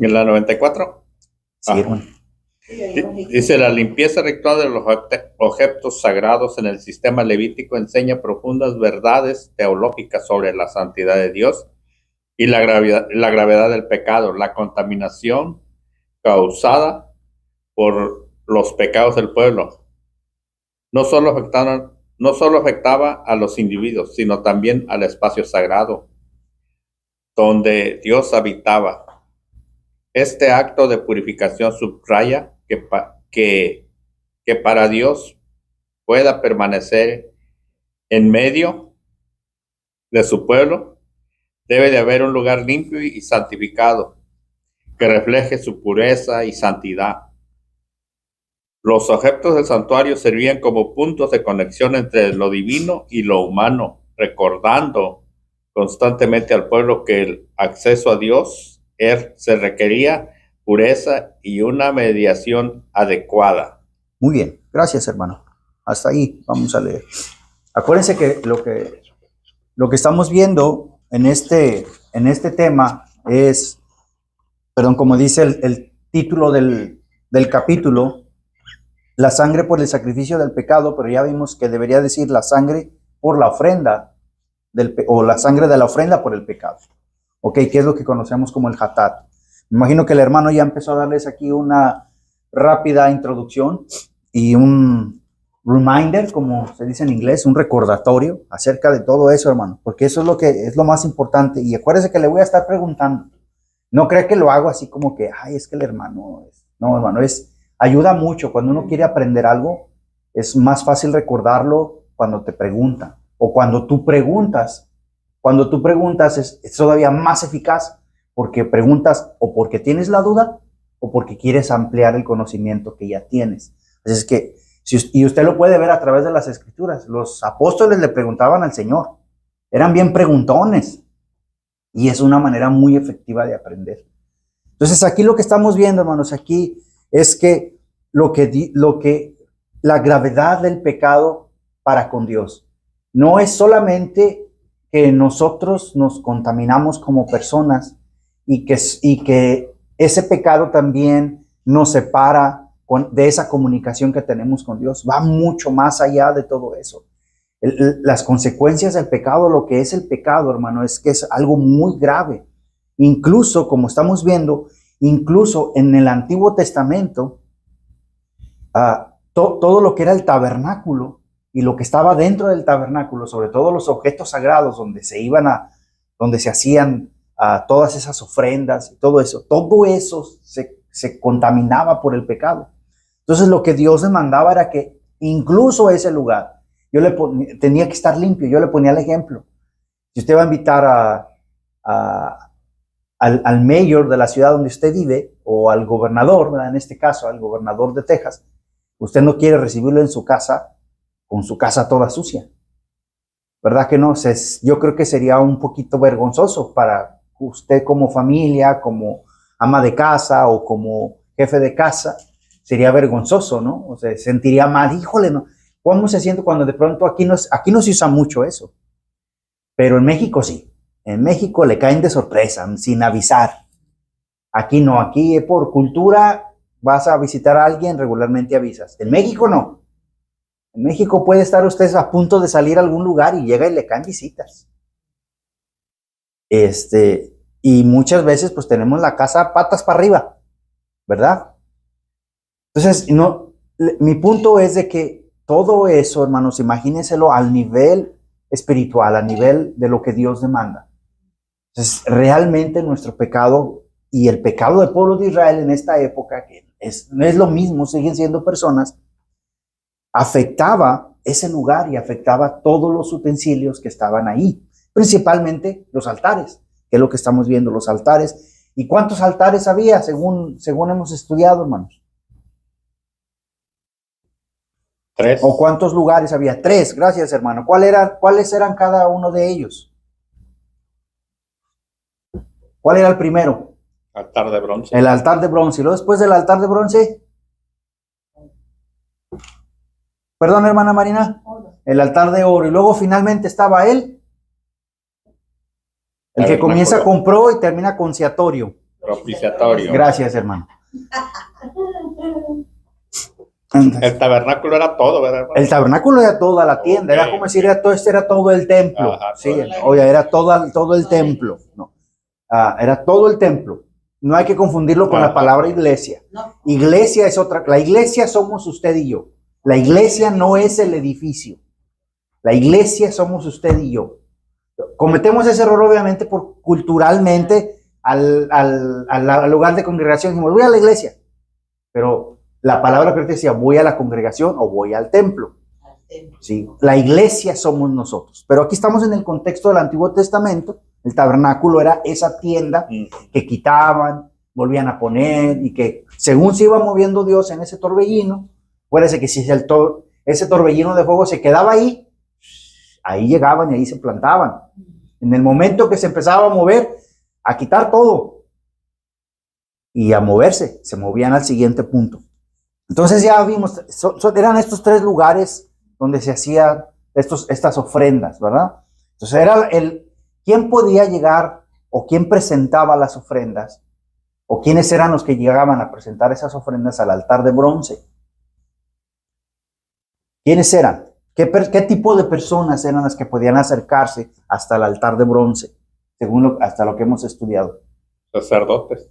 En la 94. Sí, hermano. Dice, la limpieza ritual de los objetos sagrados en el sistema levítico enseña profundas verdades teológicas sobre la santidad de Dios y la gravedad del pecado, la contaminación causada por los pecados del pueblo. No solo afectaba a los individuos, sino también al espacio sagrado, donde Dios habitaba. Este acto de purificación subraya que para Dios pueda permanecer en medio de su pueblo, debe de haber un lugar limpio y santificado que refleje su pureza y santidad. Los objetos del santuario servían como puntos de conexión entre lo divino y lo humano, recordando constantemente al pueblo que el acceso a Dios se requería pureza y una mediación adecuada. Muy bien, gracias, hermano. Hasta ahí vamos a leer. Acuérdense que lo que estamos viendo en este tema es, perdón, como dice el título del capítulo, la sangre por el sacrificio del pecado, pero ya vimos que debería decir la sangre por la ofrenda, o la sangre de la ofrenda por el pecado. Ok, ¿qué es lo que conocemos como el hatat? Me imagino que el hermano ya empezó a darles aquí una rápida introducción y un reminder, como se dice en inglés, un recordatorio acerca de todo eso, hermano, porque eso es lo que es lo más importante. Y acuérdese que le voy a estar preguntando. No cree que lo hago así como que, ay, es que el hermano es. No, hermano, ayuda mucho. Cuando uno quiere aprender algo, es más fácil recordarlo cuando te preguntan o cuando tú preguntas. Cuando tú preguntas es todavía más eficaz porque preguntas o porque tienes la duda o porque quieres ampliar el conocimiento que ya tienes. Así es que, y usted lo puede ver a través de las Escrituras. Los apóstoles le preguntaban al Señor. Eran bien preguntones. Y es una manera muy efectiva de aprender. Entonces aquí lo que estamos viendo, hermanos, aquí es que la gravedad del pecado para con Dios no es solamente que nosotros nos contaminamos como personas y que ese pecado también nos separa de esa comunicación que tenemos con Dios. Va mucho más allá de todo eso. Las consecuencias del pecado, lo que es el pecado, hermano, es que es algo muy grave. Incluso, como estamos viendo, incluso en el Antiguo Testamento, todo lo que era el tabernáculo y lo que estaba dentro del tabernáculo, sobre todo los objetos sagrados donde se hacían todas esas ofrendas y todo eso se contaminaba por el pecado. Entonces lo que Dios demandaba era que incluso ese lugar tenía que estar limpio. Yo le ponía el ejemplo. Si usted va a invitar al mayor de la ciudad donde usted vive, o al gobernador, ¿verdad? En este caso, al gobernador de Texas, usted no quiere recibirlo en su casa, con su casa toda sucia. ¿Verdad que no? Yo creo que sería un poquito vergonzoso para usted como familia, como ama de casa o como jefe de casa. Sería vergonzoso, ¿no? O sea, sentiría mal. Híjole, ¿no? ¿Cómo se siente cuando de pronto aquí no se usa mucho eso? Pero en México sí. En México le caen de sorpresa, sin avisar. Aquí no, aquí por cultura vas a visitar a alguien, regularmente avisas. En México no. En México puede estar usted a punto de salir a algún lugar y llega y le caen visitas. Y muchas veces pues tenemos la casa patas para arriba, ¿verdad? Entonces, mi punto es de que todo eso, hermanos, imagínenselo al nivel espiritual, a nivel de lo que Dios demanda. Entonces, realmente nuestro pecado y el pecado del pueblo de Israel en esta época, que no es lo mismo, siguen siendo personas, afectaba ese lugar y afectaba todos los utensilios que estaban ahí, principalmente los altares, que es lo que estamos viendo, los altares. ¿Y cuántos altares había según hemos estudiado, hermanos? 3. ¿O cuántos lugares había? 3, gracias, hermano. ¿Cuáles eran cada uno de ellos? ¿Cuál era el primero? Altar de bronce. El altar de bronce. Y luego después del altar de bronce. Perdón, hermana Marina. El altar de oro. Y luego finalmente estaba el que comienza con pro y termina con ciatorio. propiciatorio. Gracias, hermano. El tabernáculo era todo, ¿verdad, hermano? El tabernáculo era toda la tienda, era como decir, era todo el templo. Ajá, Sí, todo el- oye, era todo el templo. No. Era todo el templo. No hay que confundirlo con la Ajá. palabra iglesia. Iglesia es otra. La iglesia somos usted y yo. La iglesia no es el edificio. La iglesia somos usted y yo. Cometemos ese error, obviamente, por culturalmente al lugar de congregación. Dijimos, voy a la iglesia. Pero la palabra que decía, voy a la congregación o voy al templo. Sí, la iglesia somos nosotros. Pero aquí estamos en el contexto del Antiguo Testamento. El tabernáculo era esa tienda que quitaban, volvían a poner y que según se iba moviendo Dios en ese torbellino, acuérdense que si ese torbellino de fuego se quedaba ahí llegaban y ahí se plantaban. En el momento que se empezaba a mover, a quitar todo y a moverse, se movían al siguiente punto. Entonces ya vimos, eran estos tres lugares donde se hacían estas ofrendas, ¿verdad? Entonces era quién podía llegar o quién presentaba las ofrendas o quiénes eran los que llegaban a presentar esas ofrendas al altar de bronce. ¿Quiénes eran? ¿Qué tipo de personas eran las que podían acercarse hasta el altar de bronce, según hasta lo que hemos estudiado? Sacerdotes.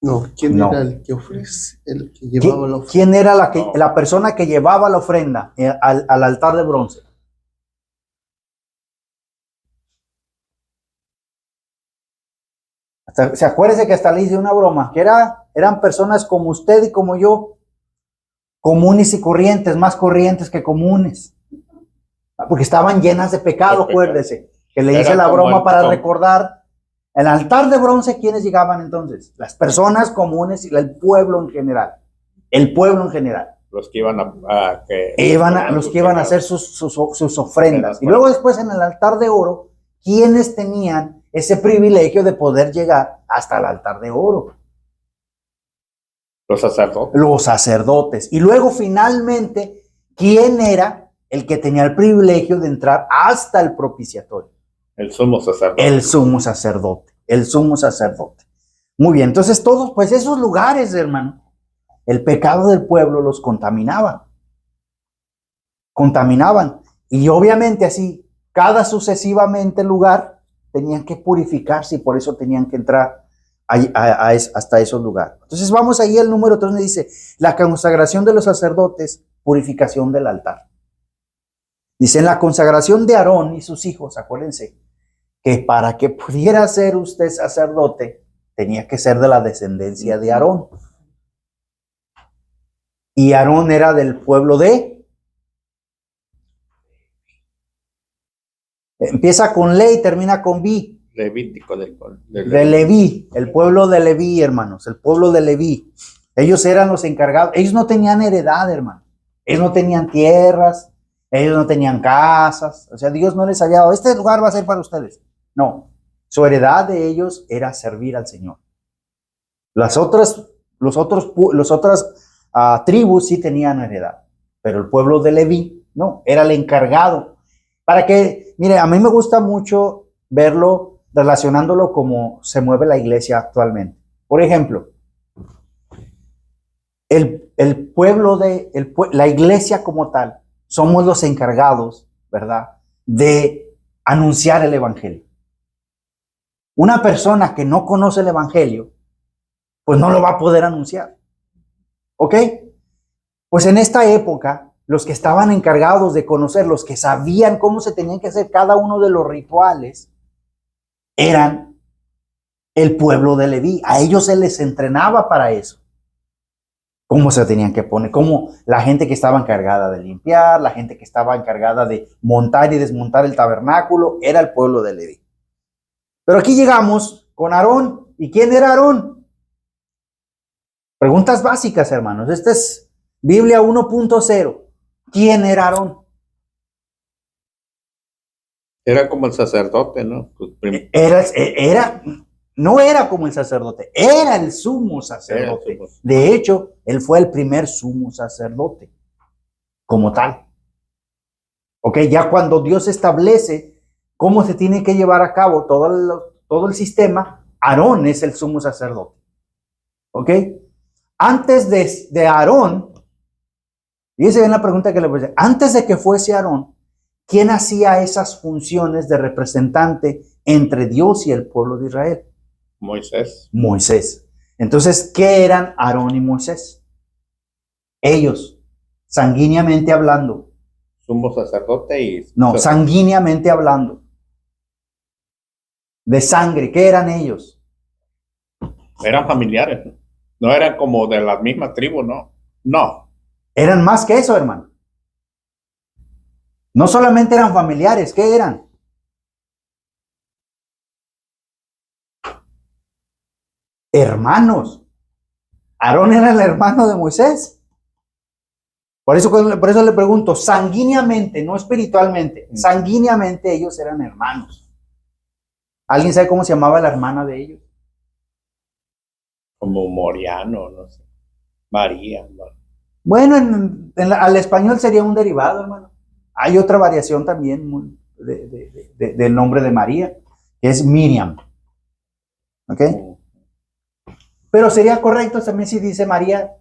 No, ¿quién No. era el que ofrece, el que llevaba la ofrenda? ¿Quién era No. la persona que llevaba la ofrenda al altar de bronce? Se acuérdese que hasta le hice una broma, que eran personas como usted y como yo, comunes y corrientes, más corrientes que comunes, porque estaban llenas de pecado, acuérdese, que le hice Era la como broma para como- recordar. El altar de bronce, ¿quiénes llegaban entonces? Las personas comunes y el pueblo en general. El pueblo en general. Los que iban a Los que iban a hacer sus ofrendas. Y luego después en el altar de oro, ¿quiénes tenían ese privilegio de poder llegar hasta el altar de oro? los sacerdotes. Los sacerdotes. Y luego finalmente, ¿quién era el que tenía el privilegio de entrar hasta el propiciatorio? El sumo sacerdote. El sumo sacerdote. El sumo sacerdote. Muy bien, entonces todos, pues esos lugares, hermano, el pecado del pueblo los contaminaban. Contaminaban. Y obviamente así, cada sucesivamente lugar tenían que purificarse y por eso tenían que entrar hasta esos lugares. Entonces vamos ahí al número 3 donde dice, la consagración de los sacerdotes, purificación del altar. Dice, en la consagración de Aarón y sus hijos, acuérdense, que para que pudiera ser usted sacerdote, tenía que ser de la descendencia de Aarón. Y Aarón era del pueblo empieza con Le y termina con Vi. Levítico De Leví, el pueblo de Leví, hermanos, el pueblo de Leví. Ellos eran los encargados, ellos no tenían heredad, hermano. Ellos no tenían tierras, ellos no tenían casas. O sea, Dios no les había dado, este lugar va a ser para ustedes. No, su heredad de ellos era servir al Señor. Las otras tribus sí tenían heredad, pero el pueblo de Leví no, era el encargado. Para que, mire, a mí me gusta mucho verlo relacionándolo como se mueve la iglesia actualmente. Por ejemplo, el pueblo la iglesia como tal, somos los encargados, ¿verdad?, de anunciar el evangelio. Una persona que no conoce el evangelio, pues no lo va a poder anunciar. ¿Ok? Pues en esta época, los que estaban encargados de conocer, los que sabían cómo se tenían que hacer cada uno de los rituales, eran el pueblo de Leví. A ellos se les entrenaba para eso. Cómo se tenían que poner, cómo la gente que estaba encargada de limpiar, la gente que estaba encargada de montar y desmontar el tabernáculo, era el pueblo de Leví. Pero aquí llegamos con Aarón. ¿Y quién era Aarón? Preguntas básicas, hermanos. Esta es Biblia 1.0. ¿Quién era Aarón? Era como el sacerdote, ¿no? Pues, No era como el sacerdote, era el sumo sacerdote. Era el sumo. De hecho, él fue el primer sumo sacerdote, como tal. Ok, ya cuando Dios establece cómo se tiene que llevar a cabo todo el sistema, Aarón es el sumo sacerdote. ¿Ok? Antes de Aarón, fíjense bien la pregunta que le voy a hacer. Antes de que fuese Aarón, ¿quién hacía esas funciones de representante entre Dios y el pueblo de Israel? Moisés. Moisés. Entonces, ¿qué eran Aarón y Moisés? Ellos, sanguíneamente hablando. Sumo sacerdote y... No, sanguíneamente hablando. De sangre, ¿qué eran ellos? Eran familiares. No eran como de la misma tribu, ¿no? No. Eran más que eso, hermano. No solamente eran familiares, ¿qué eran? Hermanos. Aarón era el hermano de Moisés. Por eso le pregunto, sanguíneamente, no espiritualmente, sanguíneamente ellos eran hermanos. ¿Alguien sabe cómo se llamaba la hermana de ellos? Como Moriano, no sé. María. ¿No? Bueno, al español sería un derivado, hermano. Hay otra variación también del nombre de María, que es Miriam. ¿Ok? Pero sería correcto también si dice María,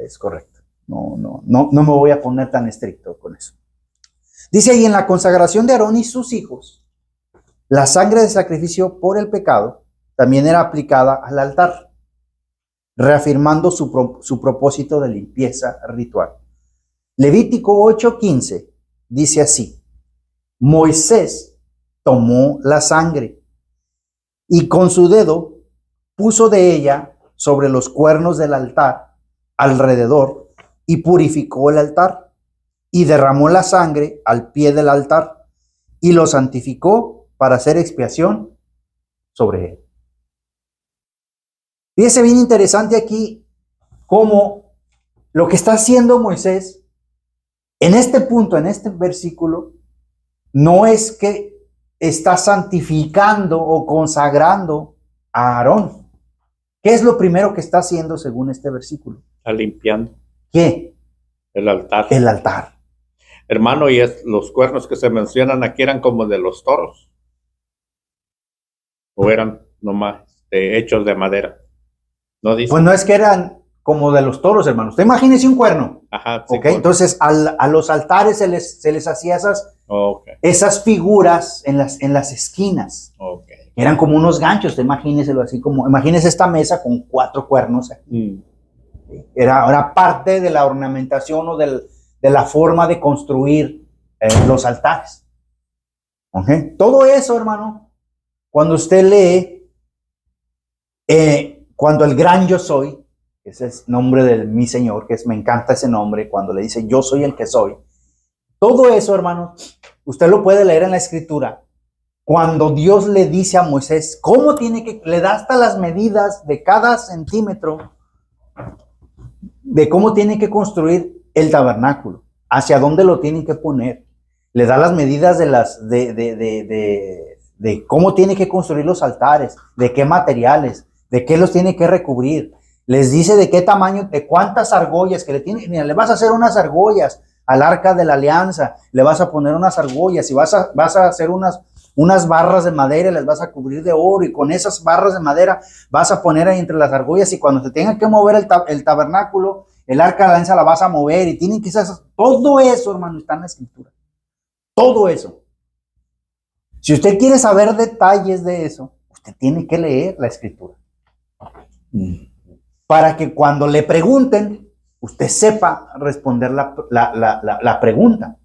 es correcto. No me voy a poner tan estricto con eso. Dice ahí, en la consagración de Aarón y sus hijos, la sangre de sacrificio por el pecado también era aplicada al altar, reafirmando su propósito de limpieza ritual. Levítico 8:15 dice así: Moisés tomó la sangre y con su dedo puso de ella sobre los cuernos del altar alrededor y purificó el altar y derramó la sangre al pie del altar y lo santificó para hacer expiación sobre él. Fíjese bien interesante aquí cómo lo que está haciendo Moisés en este punto, en este versículo, no es que está santificando o consagrando a Aarón. ¿Qué es lo primero que está haciendo según este versículo? Está limpiando. ¿Qué? El altar. El altar. Hermano, y los cuernos que se mencionan aquí eran como de los toros. ¿O eran nomás hechos de madera? No dice. Pues no es que eran como de los toros, hermano. Usted imagínese un cuerno. Ajá. Sí, ¿Ok? Entonces a los altares se les hacía esas figuras en las esquinas. Okay. Eran como unos ganchos, imagíneselo así como, imagínese esta mesa con 4 cuernos aquí. Era parte de la ornamentación o de la forma de construir los altares. ¿Okay? Todo eso, hermano, cuando usted lee, cuando el gran yo soy, ese es el nombre de mi Señor, me encanta ese nombre, cuando le dice yo soy el que soy, todo eso, hermano, usted lo puede leer en la Escritura. Cuando Dios le dice a Moisés cómo le da hasta las medidas de cada centímetro de cómo tiene que construir el tabernáculo, hacia dónde lo tienen que poner. Le da las medidas de cómo tiene que construir los altares, de qué materiales, de qué los tiene que recubrir. Les dice de qué tamaño, de cuántas argollas que le tiene. Mira, le vas a hacer unas argollas al arca de la alianza, le vas a poner unas argollas y vas a hacer unas barras de madera, les vas a cubrir de oro, y con esas barras de madera vas a poner ahí entre las argollas, y cuando se tenga que mover el tabernáculo, el arca de la alianza la vas a mover, y tienen que ser todo eso, hermano, está en la Escritura. Todo eso. Si usted quiere saber detalles de eso, usted tiene que leer la Escritura. Para que cuando le pregunten, usted sepa responder la pregunta.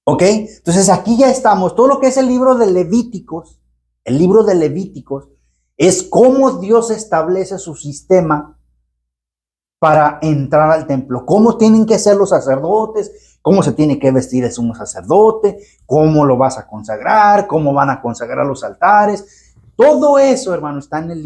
¿Ok? Entonces aquí ya estamos. Todo lo que es el libro de Levíticos es cómo Dios establece su sistema para entrar al templo. Cómo tienen que ser los sacerdotes, cómo se tiene que vestir el sumo sacerdote, cómo lo vas a consagrar, cómo van a consagrar los altares. Todo eso, hermano, está en el libro.